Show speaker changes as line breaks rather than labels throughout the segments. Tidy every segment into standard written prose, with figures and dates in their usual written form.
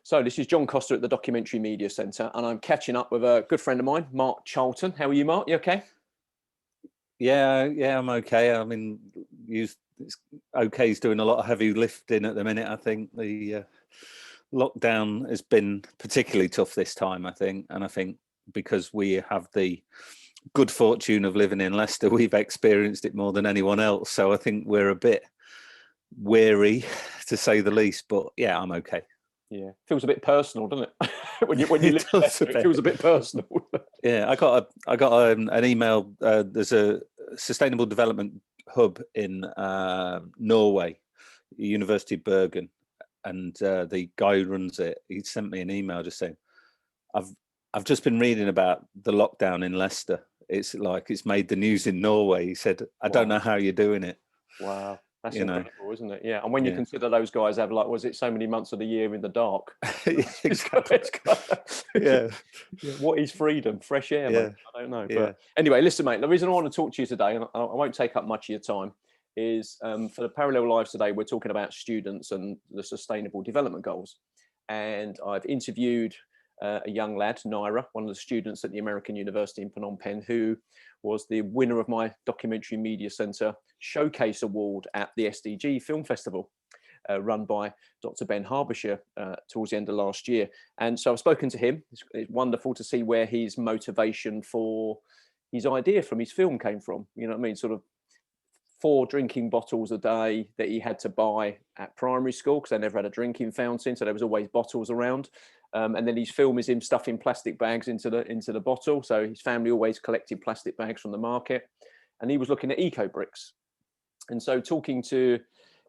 So this is John Coster at the Documentary Media Centre, and I'm catching up with a good friend of mine, Mark Charlton. How are you, Mark? You okay?
Yeah, I'm okay. I mean, it's okay. He's doing a lot of heavy lifting at the minute. I think the lockdown has been particularly tough this time, I think. And I think because we have the good fortune of living in Leicester, we've experienced it more than anyone else. So I think we're a bit weary, to say the least. But yeah, I'm okay.
Yeah, feels a bit personal, doesn't it? when you live in Leicester, it feels a bit personal.
Yeah, I got an email. There's a sustainable development hub in Norway, University of Bergen, and the guy who runs it, he sent me an email just saying, I've just been reading about the lockdown in Leicester. It's like it's made the news in Norway. He said, I don't know how you're doing it.
Wow. That's incredible, isn't it? Yeah. And when you consider those guys have, like, was it so many months of the year in the dark?
Exactly. Yeah.
What is freedom? Fresh air, mate? I don't know.
Yeah.
But anyway, listen, mate, the reason I want to talk to you today, and I won't take up much of your time, is for the Parallel Lives today, we're talking about students and the Sustainable Development Goals. And I've interviewed a young lad, Naira, one of the students at the American University in Phnom Penh, who was the winner of my Documentary Media Centre Showcase Award at the SDG Film Festival, run by Dr. Ben Harbishire towards the end of last year. And so I've spoken to him. It's wonderful to see where his motivation for his idea from his film came from. You know what I mean? Sort of 4 drinking bottles a day that he had to buy at primary school because they never had a drinking fountain, so there was always bottles around. And then his film is him stuffing plastic bags into the bottle. So his family always collected plastic bags from the market, and he was looking at eco bricks. And so talking to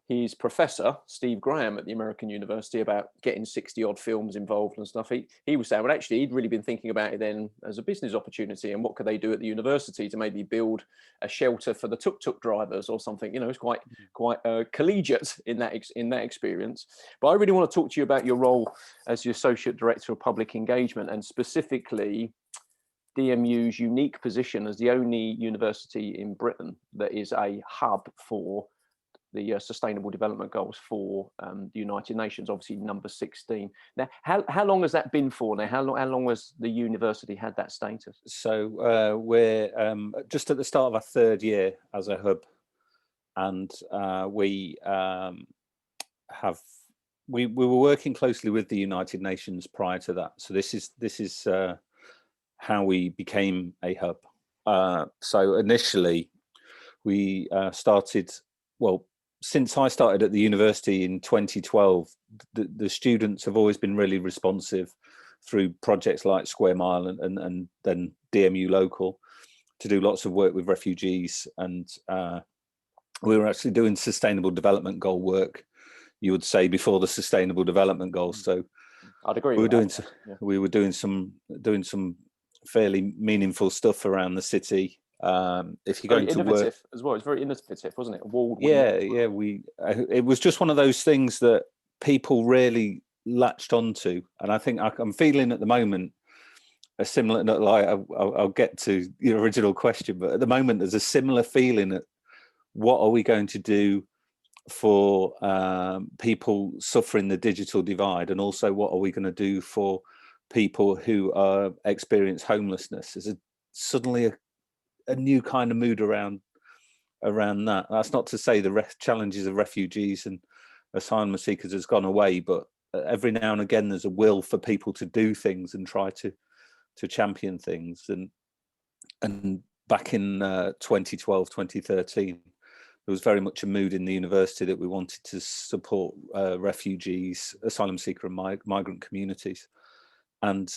his professor, Steve Graham at the American University, about getting 60 odd films involved and stuff, he was saying, well, actually, he'd really been thinking about it then as a business opportunity, and what could they do at the university to maybe build a shelter for the tuk-tuk drivers or something. You know, it's quite collegiate in that experience. But I really want to talk to you about your role as the Associate Director of Public Engagement, and specifically DMU's unique position as the only university in Britain that is a hub for the Sustainable Development Goals for the United Nations, obviously number 16. Now, how long has that been for now? How long has the university had that status?
So we're just at the start of our 3rd year as a hub, and we were working closely with the United Nations prior to that. So this is how we became a hub. So initially we started, well, since I started at the university in 2012, the students have always been really responsive through projects like Square Mile and then DMU Local to do lots of work with refugees. And we were actually doing sustainable development goal work, you would say, before the sustainable development goals. So
I'd agree.
We were doing some fairly meaningful stuff around the city. If you're going to work
as well, it's very innovative, wasn't it?
It was just one of those things that people really latched onto, and I think I'm feeling at the moment a similar, like I'll get to your original question, but at the moment there's a similar feeling at what are we going to do for people suffering the digital divide, and also what are we going to do for people who experience homelessness. There's suddenly a new kind of mood around that. That's not to say the challenges of refugees and asylum seekers has gone away, but every now and again there's a will for people to do things and try to champion things. And back in 2012, 2013, there was very much a mood in the university that we wanted to support refugees, asylum seeker and migrant communities. And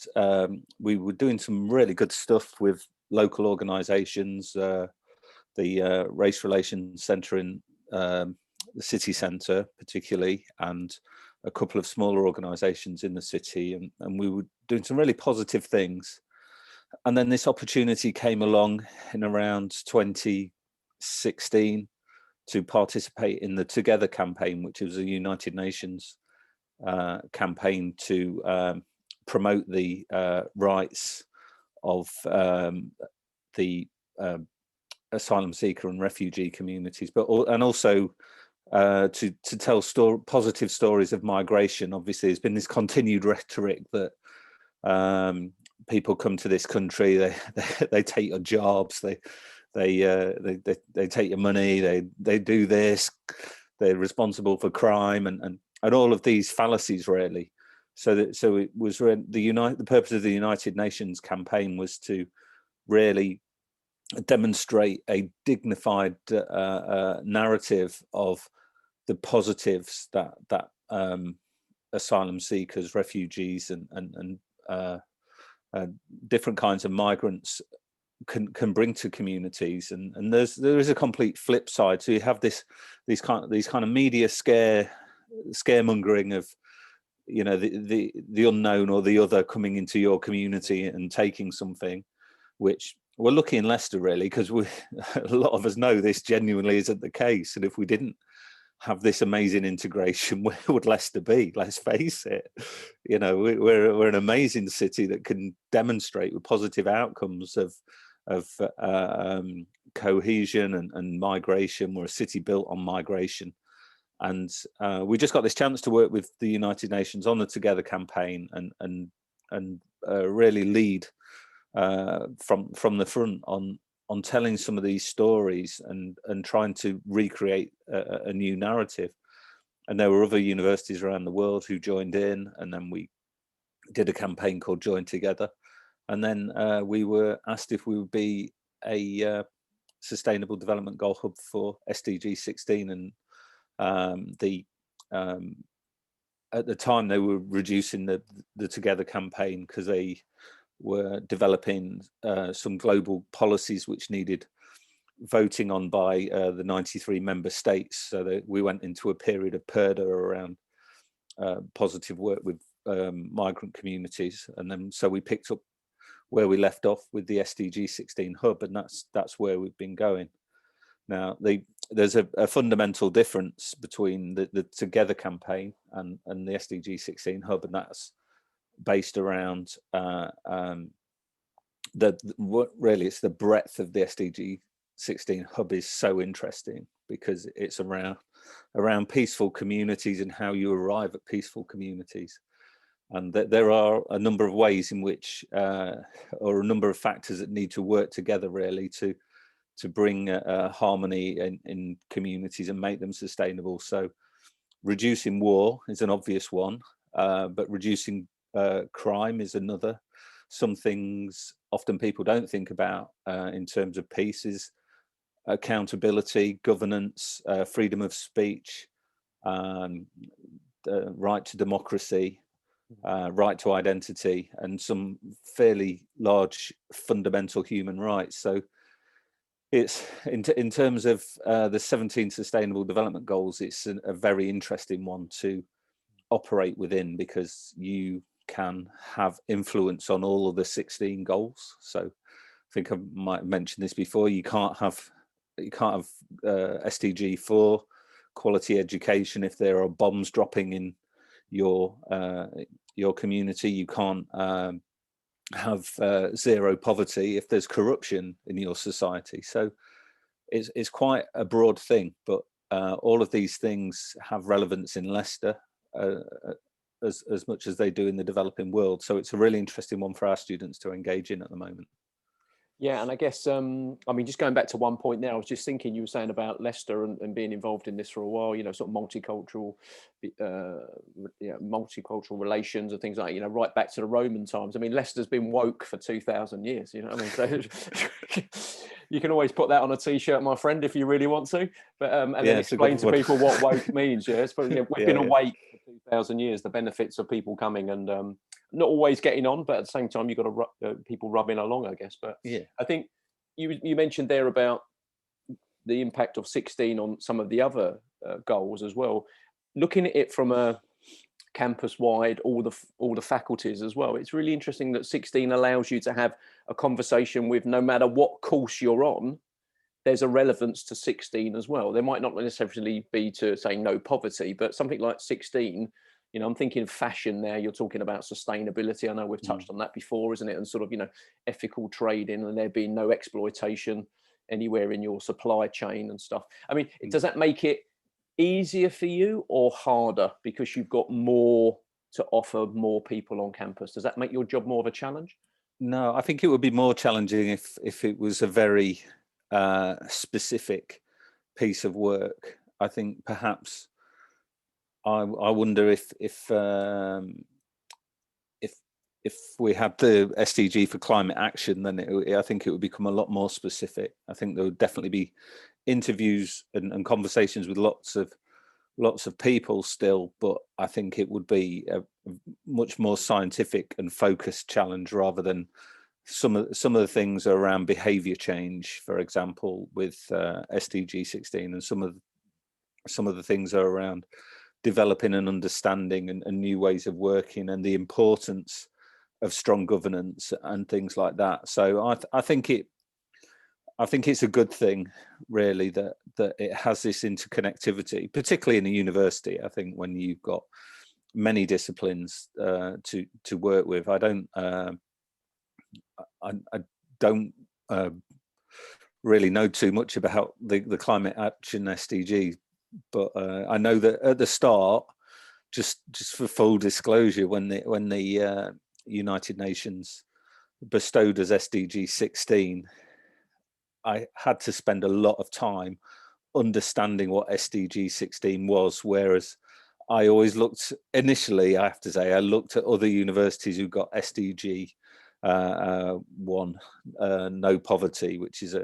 we were doing some really good stuff with local organisations, the Race Relations Centre in the city centre particularly, and a couple of smaller organisations in the city, and we were doing some really positive things. And then this opportunity came along in around 2016 to participate in the Together campaign, which was a United Nations campaign to promote the rights of the asylum seeker and refugee communities, and also to tell positive stories of migration. Obviously, there's been this continued rhetoric that people come to this country, they take your jobs, they take your money, they do this, they're responsible for crime, and all of these fallacies, really. So it was the purpose of the United Nations campaign was to really demonstrate a dignified narrative of the positives that asylum seekers, refugees, and different kinds of migrants can bring to communities. And there is a complete flip side. So you have these kind of media scaremongering of, you know, the unknown or the other coming into your community and taking something, which we're lucky in Leicester, really, because a lot of us know this genuinely isn't the case. And if we didn't have this amazing integration, where would Leicester be? Let's face it. You know, we're an amazing city that can demonstrate with positive outcomes of cohesion and migration. We're a city built on migration. And we just got this chance to work with the United Nations on the Together campaign and really lead from the front on telling some of these stories and trying to recreate a new narrative. And there were other universities around the world who joined in, and then we did a campaign called Join Together. And then we were asked if we would be a sustainable development goal hub for SDG 16. And at the time they were reducing the Together campaign because they were developing some global policies which needed voting on by the 93 member states. So that we went into a period of purdah around positive work with migrant communities. And then so we picked up where we left off with the SDG 16 hub, and that's where we've been going. Now, there's a fundamental difference between the Together campaign and the SDG 16 hub, and that's based around really it's the breadth of the SDG 16 hub is so interesting because it's around peaceful communities and how you arrive at peaceful communities. And that there are a number of ways in which or a number of factors that need to work together really to bring harmony in communities and make them sustainable. So reducing war is an obvious one, but reducing crime is another. Some things often people don't think about in terms of peace is accountability, governance, freedom of speech, right to democracy, right to identity, and some fairly large fundamental human rights. So it's in terms of the 17 Sustainable Development Goals, it's a very interesting one to operate within because you can have influence on all of the 16 goals. So I think I might have mentioned this before. You can't have SDG 4 quality education if there are bombs dropping in your community. You can't have zero poverty if there's corruption in your society. So it's quite a broad thing, but all of these things have relevance in Leicester as much as they do in the developing world. So it's a really interesting one for our students to engage in at the moment.
Yeah, and I guess, I mean, just going back to one point there, I was just thinking you were saying about Leicester and being involved in this for a while, you know, sort of multicultural relations and things like, you know, right back to the Roman times. I mean, Leicester's been woke for 2,000 years, you know what I mean? So you can always put that on a T-shirt, my friend, if you really want to, but and then explain to people what woke means. Yeah, we've been awake for 2,000 years, the benefits of people coming and not always getting on, but at the same time, you've got to people rubbing along, I guess. But yeah, I think you mentioned there about the impact of 16 on some of the other goals as well. Looking at it from a campus-wide, all the faculties as well, it's really interesting that 16 allows you to have a conversation with no matter what course you're on. There's a relevance to 16 as well. There might not necessarily be to say no poverty, but something like 16. You know, I'm thinking fashion there. You're talking about sustainability. I know we've touched on that before, isn't it? And sort of, you know, ethical trading and there being no exploitation anywhere in your supply chain and stuff. I mean, does that make it easier for you or harder because you've got more to offer more people on campus? Does that make your job more of a challenge?
No, I think it would be more challenging if it was a very specific piece of work. I think perhaps I wonder if we had the SDG for climate action, then I think it would become a lot more specific. I think there would definitely be interviews and conversations with lots of people still, but I think it would be a much more scientific and focused challenge rather than some of the things around behavior change, for example, with SDG 16, and some of the things are around developing an understanding and new ways of working and the importance of strong governance and things like that. So I think it's a good thing, really, that it has this interconnectivity, particularly in a university. I think when you've got many disciplines to work with, I don't really know too much about the climate action SDG, but I know that at the start, just for full disclosure, when the United Nations bestowed us SDG 16, I had to spend a lot of time understanding what SDG 16 was, whereas I always looked, initially, I have to say, I looked at other universities who got SDG 1, no poverty, which is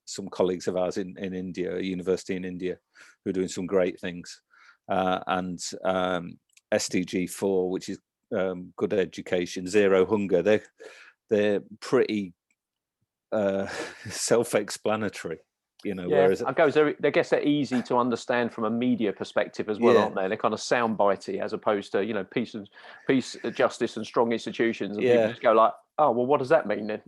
some colleagues of ours in India, a university in India, who are doing some great things, and SDG 4, which is good education, zero hunger. They're pretty self-explanatory,
Yeah,
whereas
I guess they're easy to understand from a media perspective as well, aren't they? They're kind of soundbitey as opposed to, peace, justice, and strong institutions. And people just go like, oh, well, what does that mean then?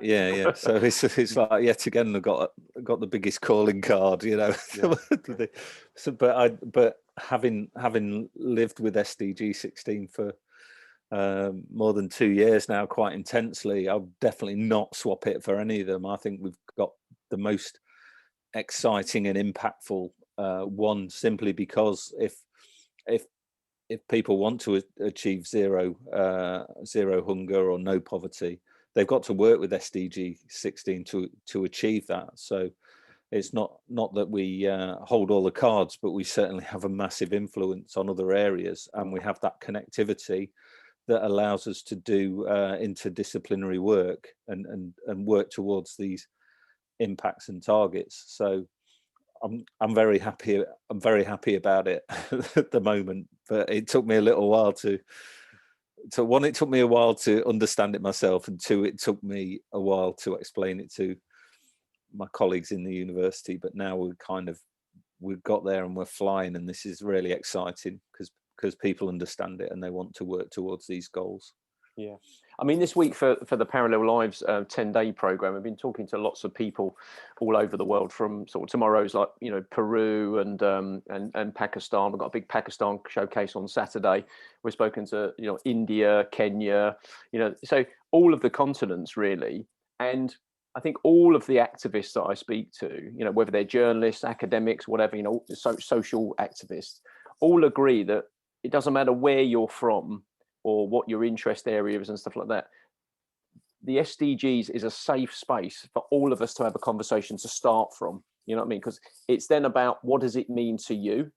yeah. So it's like, yet again, I've got the biggest calling card,
Yeah.
So, but having lived with SDG 16 for more than 2 years now, quite intensely, I'll definitely not swap it for any of them. I think we've got the most exciting and impactful one, simply because if people want to achieve zero hunger or no poverty, they've got to work with SDG 16 to achieve that. So it's not that we hold all the cards, but we certainly have a massive influence on other areas, and we have that connectivity that allows us to do interdisciplinary work and work towards these impacts and targets. So I'm very happy. I'm very happy about it at the moment. But it took me a little while it took me a while to understand it myself, and two, it took me a while to explain it to my colleagues in the university. But now we've got there and we're flying, and this is really exciting because people understand it and they want to work towards these goals.
Yeah, I mean, this week for the Parallel Lives 10-day program, I've been talking to lots of people all over the world. From sort of tomorrow's like Peru and Pakistan. We've got a big Pakistan showcase on Saturday. We've spoken to India, Kenya, so all of the continents really. And I think all of the activists that I speak to, whether they're journalists, academics, whatever, social activists, all agree that it doesn't matter where you're from or what your interest area is and stuff like that. The SDGs is a safe space for all of us to have a conversation to start from. You know what I mean? Because it's then about what does it mean to you?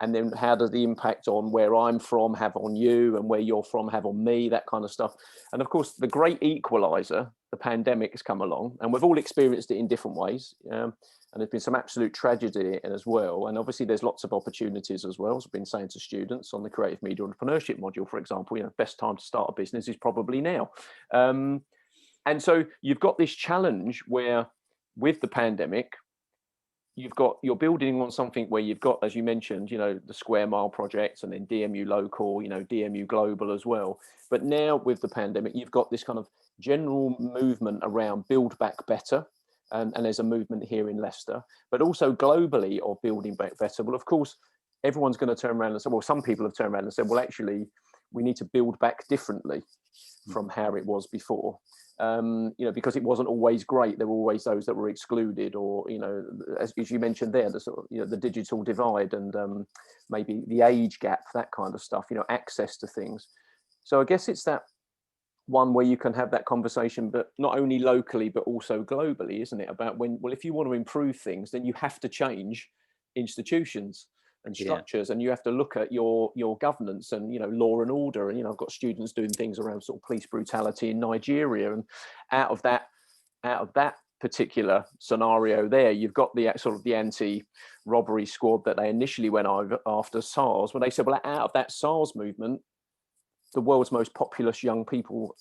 And then how does the impact on where I'm from have on you, and where you're from have on me, that kind of stuff. And of course, the great equalizer, the pandemic, has come along, and we've all experienced it in different ways. And there's been some absolute tragedy as well. And obviously there's lots of opportunities as well. As I've been saying to students on the creative media entrepreneurship module, for example, best time to start a business is probably now. And so you've got this challenge where with the pandemic, you're building on something where you've got, as you mentioned, the Square Mile projects, and then DMU local, DMU global as well. But now with the pandemic, you've got this kind of general movement around build back better. And there's a movement here in Leicester, but also globally of building back better. Well, of course, everyone's going to turn around and say, well, some people have turned around and said, well, actually, we need to build back differently from how it was before. because it wasn't always great. There were always those that were excluded, or, as you mentioned there, the sort of, the digital divide, and maybe the age gap, that kind of stuff, access to things. So I guess it's that one where you can have that conversation, but not only locally, but also globally, isn't it? About if you want to improve things, then you have to change institutions and structures, and you have to look at your governance and law and order. And I've got students doing things around sort of police brutality in Nigeria, and out of that particular scenario there, you've got the sort of the anti-robbery squad that they initially went over after SARS, when they said, well, out of that SARS movement, the world's most populous young people,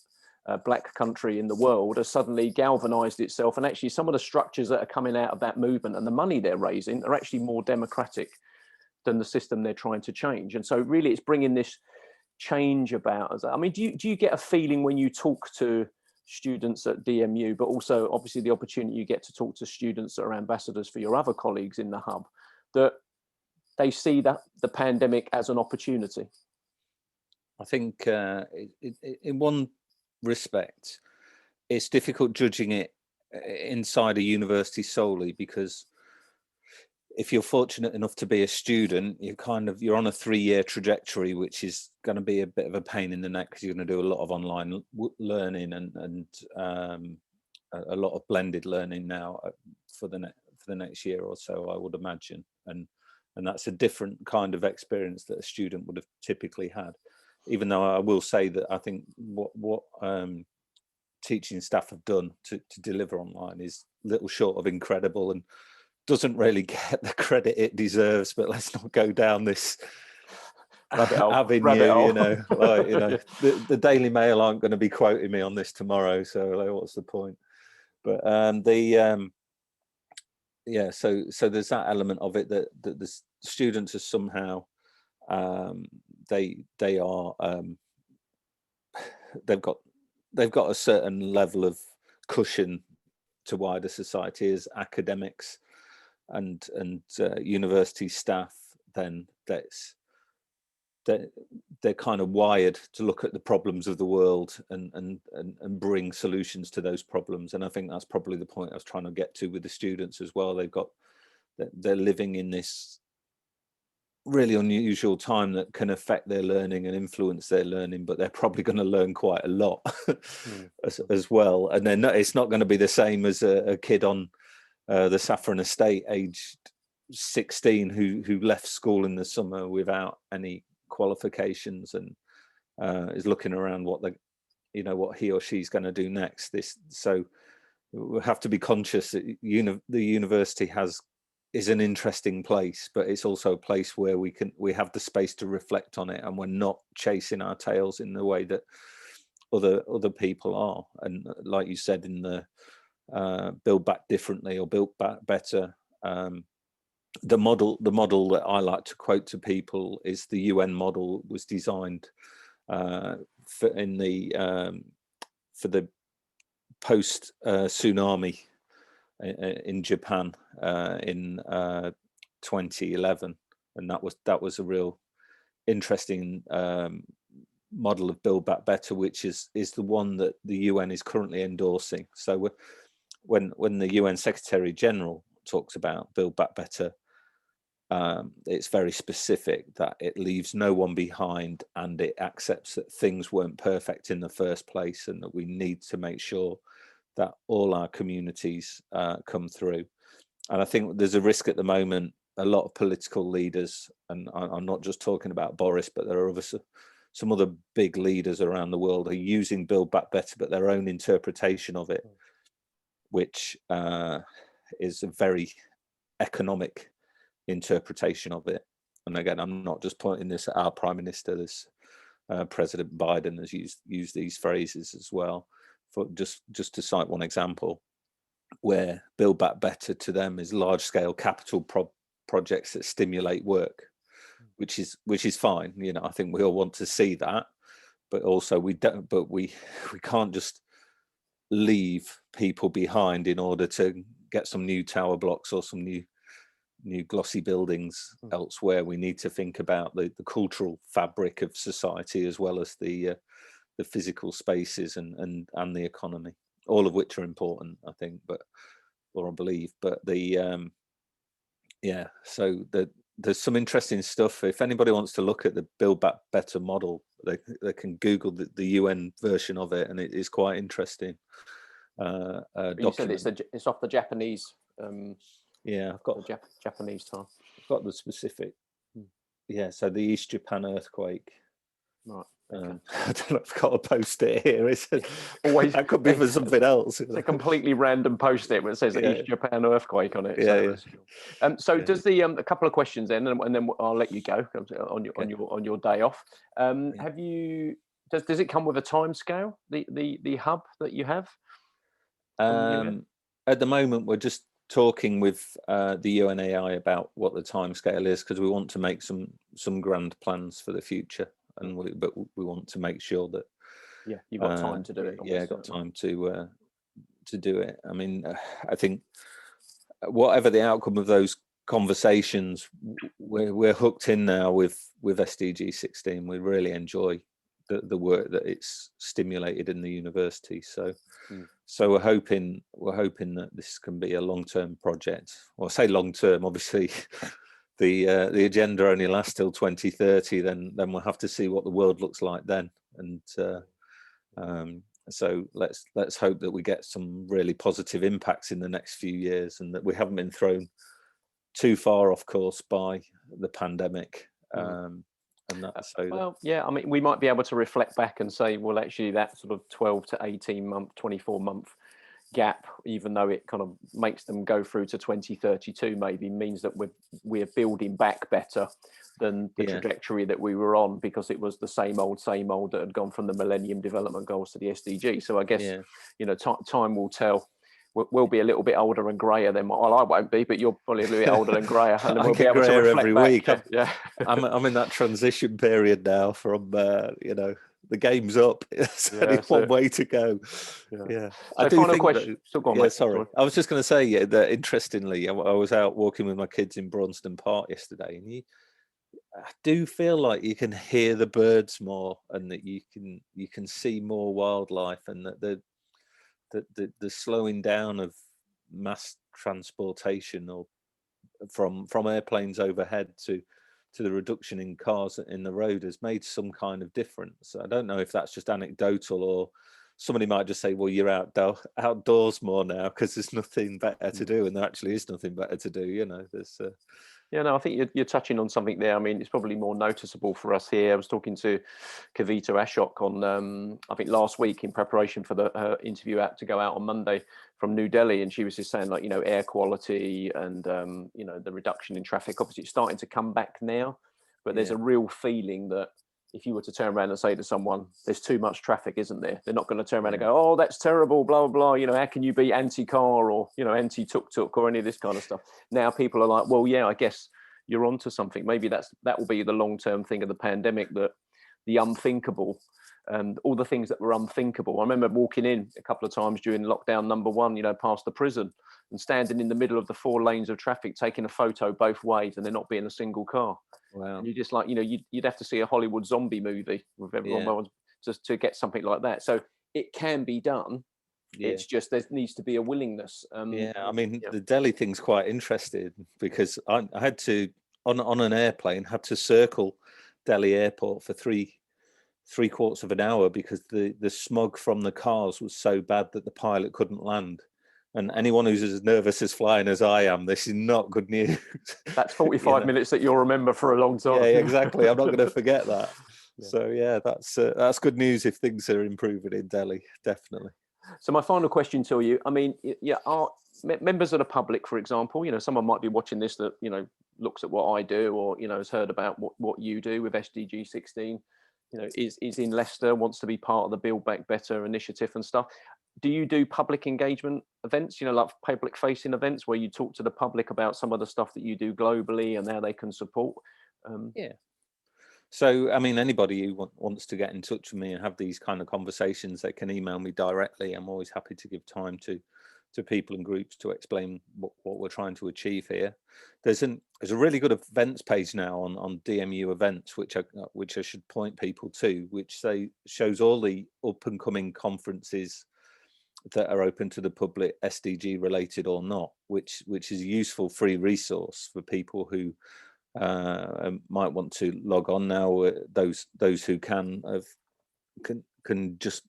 black country in the world, has suddenly galvanized itself, and actually some of the structures that are coming out of that movement and the money they're raising are actually more democratic than the system they're trying to change. And so really it's bringing this change about. I mean, do you get a feeling when you talk to students at DMU, but also obviously the opportunity you get to talk to students that are ambassadors for your other colleagues in the hub, that they see that the pandemic as an opportunity?
I think in one respect, it's difficult judging it inside a university solely, because if you're fortunate enough to be a student, you're on a 3-year trajectory, which is going to be a bit of a pain in the neck, because you're going to do a lot of online learning and a lot of blended learning now for the next year or so, I would imagine, and that's a different kind of experience that a student would have typically had. Even though I will say that I think what teaching staff have done to deliver online is little short of incredible, and doesn't really get the credit it deserves. But let's not go down this avenue. The Daily Mail aren't going to be quoting me on this tomorrow, so what's the point? But so there's that element of it, that the students are somehow they've got a certain level of cushion to wider society as academics and university staff. Then they're kind of wired to look at the problems of the world and bring solutions to those problems. And I think that's probably the point I was trying to get to with the students as well. They're living in this really unusual time that can affect their learning and influence their learning, but they're probably going to learn quite a lot as well. And then it's not going to be the same as a kid on the Saffron Estate, aged 16, who left school in the summer without any qualifications and is looking around what he or she's going to do next. So we have to be conscious that the university is an interesting place, but it's also a place where we have the space to reflect on it, and we're not chasing our tails in the way that other people are. And like you said, in the Build Back Differently or Build Back Better, the model that I like to quote to people is the UN model was designed for the post tsunami in Japan in 2011, and that was a real interesting model of Build Back Better, which is the one that the UN is currently endorsing. So when the UN Secretary General talks about Build Back Better, it's very specific that it leaves no one behind, and it accepts that things weren't perfect in the first place, and that we need to make sure that all our communities come through. And I think there's a risk at the moment. A lot of political leaders, and I'm not just talking about Boris, but there are some other big leaders around the world, are using Build Back Better, but their own interpretation of it, which is a very economic interpretation of it. And again, I'm not just pointing this at our Prime Minister. This President Biden has used these phrases as well. For just to cite one example, where Build Back Better to them is large scale capital projects that stimulate work, which is fine. I think we all want to see that, but also we can't just leave people behind in order to get some new tower blocks or some new glossy buildings elsewhere. We need to think about the cultural fabric of society, as well as the physical spaces and the economy. all of which are important, I think, or I believe. But so there's some interesting stuff. If anybody wants to look at the Build Back Better model, they can Google the UN version of it, and it is quite interesting.
You said it's off the Japanese.
Yeah, I've got
the Japanese time.
I've got the specific. Yeah, so the East Japan earthquake.
Right. Okay.
I don't know if I've got to post it here.
Always,
that could be for something else.
It's a completely random post-it where it says East Japan earthquake on it.
Yeah,
so does the a couple of questions then, and then I'll let you go on your day off. Have you? Does it come with a time scale? The hub that you have?
At the moment, we're just talking with the UNAI about what the time scale is, because we want to make some grand plans for the future, and we want to make sure that
you've got time to do it.
Yeah, got time to do it. I mean, I think whatever the outcome of those conversations, we're hooked in now with SDG 16. We really enjoy the work that it's stimulated in the university. So we're hoping that this can be a long-term project. Well, I say long-term, obviously. The agenda only lasts till 2030. Then we'll have to see what the world looks like then. And so let's hope that we get some really positive impacts in the next few years, and that we haven't been thrown too far off course by the pandemic. And that's
I mean, we might be able to reflect back and say, well, actually, that sort of 12 to 18 month, 24-month gap, even though it kind of makes them go through to 2032, maybe means that we're building back better than the trajectory that we were on, because it was the same old that had gone from the Millennium Development Goals to the SDG. So I guess time will tell. We'll be a little bit older and grayer than well, I won't be, but you're probably a little bit older and grayer, and then we'll be able to reflect
every
back.
week. I'm in that transition period now from the game's up. It's only one way to go.
So
I do
final
think
question.
Sorry. I was just going to say that interestingly, I was out walking with my kids in Braunston Park yesterday, and I do feel like you can hear the birds more, and that you can see more wildlife, and that the slowing down of mass transportation or from airplanes overhead to the reduction in cars in the road has made some kind of difference. I don't know if that's just anecdotal, or somebody might just say, well, you're outdoors more now because there's nothing better to do, and there actually is nothing better to do. There's
I think you're touching on something there. I mean, it's probably more noticeable for us here. I was talking to Kavita Ashok on, I think last week, in preparation for her interview to go out on Monday from New Delhi. And she was just saying, like, air quality and, the reduction in traffic. Obviously, it's starting to come back now, but there's a real feeling that if you were to turn around and say to someone, there's too much traffic, isn't there? They're not going to turn around and go, oh, that's terrible, blah, blah, blah. How can you be anti-car or, anti-tuk-tuk or any of this kind of stuff? Now people are like, well, yeah, I guess you're onto something. Maybe that will be the long-term thing of the pandemic, that the unthinkable and all the things that were unthinkable. I remember walking in a couple of times during lockdown number 1, past the prison, and standing in the middle of the 4 lanes of traffic, taking a photo both ways, and there not being a single car.
Wow.
And you're just like, you'd have to see a Hollywood zombie movie with everyone just to get something like that. So it can be done. It's just there needs to be a willingness.
I mean, the Delhi thing's quite interesting, because I had to, on an airplane, had to circle Delhi airport for three quarters of an hour, because the smog from the cars was so bad that the pilot couldn't land. And anyone who's as nervous as flying as I am, this is not good news.
That's 45 minutes that you'll remember for a long time.
Yeah, exactly. I'm not going to forget that. So that's good news if things are improving in Delhi, definitely.
So my final question to you, I mean, are members of the public, for example, someone might be watching this that, looks at what I do, or, has heard about what you do with SDG 16, is in Leicester, wants to be part of the Build Back Better initiative and stuff. Do you do public engagement events, like public facing events where you talk to the public about some of the stuff that you do globally and how they can support?
So, I mean, anybody who wants to get in touch with me and have these kind of conversations, they can email me directly. I'm always happy to give time to people and groups to explain what we're trying to achieve here. There's a really good events page now on DMU events, which I should point people to, which shows all the up and coming conferences that are open to the public, SDG related or not, which is a useful free resource for people who might want to log on now. Those who can just,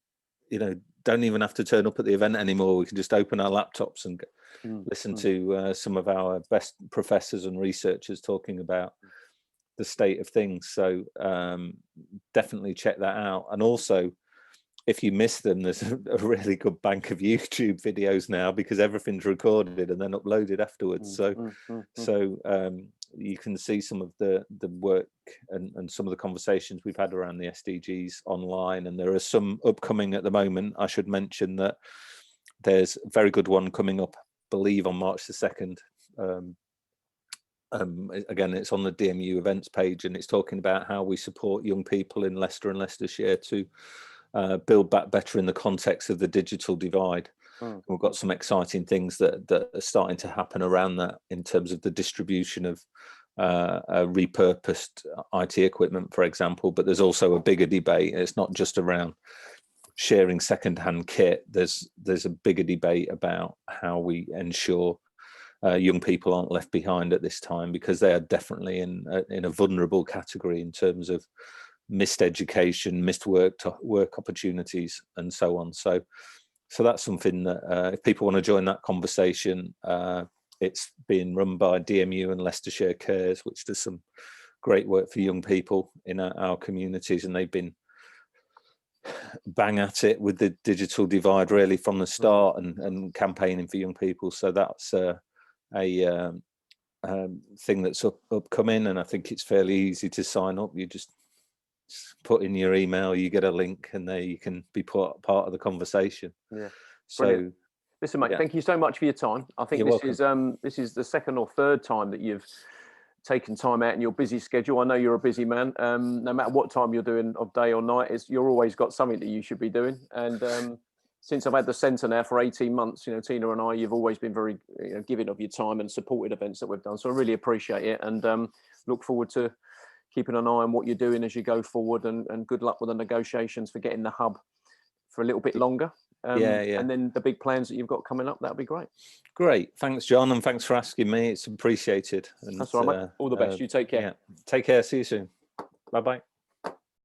don't even have to turn up at the event anymore. We can just open our laptops and listen to some of our best professors and researchers talking about the state of things. So definitely check that out. And also, if you miss them, there's a really good bank of YouTube videos now, because everything's recorded and then uploaded afterwards. So you can see some of the work and some of the conversations we've had around the SDGs online. And there are some upcoming at the moment. I should mention that there's a very good one coming up, I believe, on March the 2nd. Again, it's on the DMU events page, and it's talking about how we support young people in Leicester and Leicestershire to build back better in the context of the digital divide. We've got some exciting things that are starting to happen around that in terms of the distribution of repurposed IT equipment, for example. But there's also a bigger debate. It's not just around sharing second-hand kit. There's a bigger debate about how we ensure young people aren't left behind at this time, because they are definitely in a vulnerable category in terms of missed education, missed work opportunities, and so on. So that's something that if people want to join that conversation, it's being run by DMU and Leicestershire Cares, which does some great work for young people in our communities, and they've been bang at it with the digital divide really from the start, and campaigning for young people. So that's a thing that's upcoming, and I think it's fairly easy to sign up. You just put in your email, you get a link, and there you can be part of the conversation.
Yeah.
So
brilliant. Listen, mate, thank you so much for your time. I think this is the second or third time that you've taken time out in your busy schedule. I know you're a busy man. No matter what time you're doing of day or night, you're always got something that you should be doing. And since I've had the centre now for 18 months, Tina and I, you've always been very giving of your time and supported events that we've done. So I really appreciate it, and look forward to keeping an eye on what you're doing as you go forward, and good luck with the negotiations for getting the hub for a little bit longer. And then the big plans that you've got coming up, that'd be great.
Great. Thanks, John, and thanks for asking me. It's appreciated. And,
that's all right, mate. All the best. You take care.
Yeah. Take care. See you soon. Bye-bye.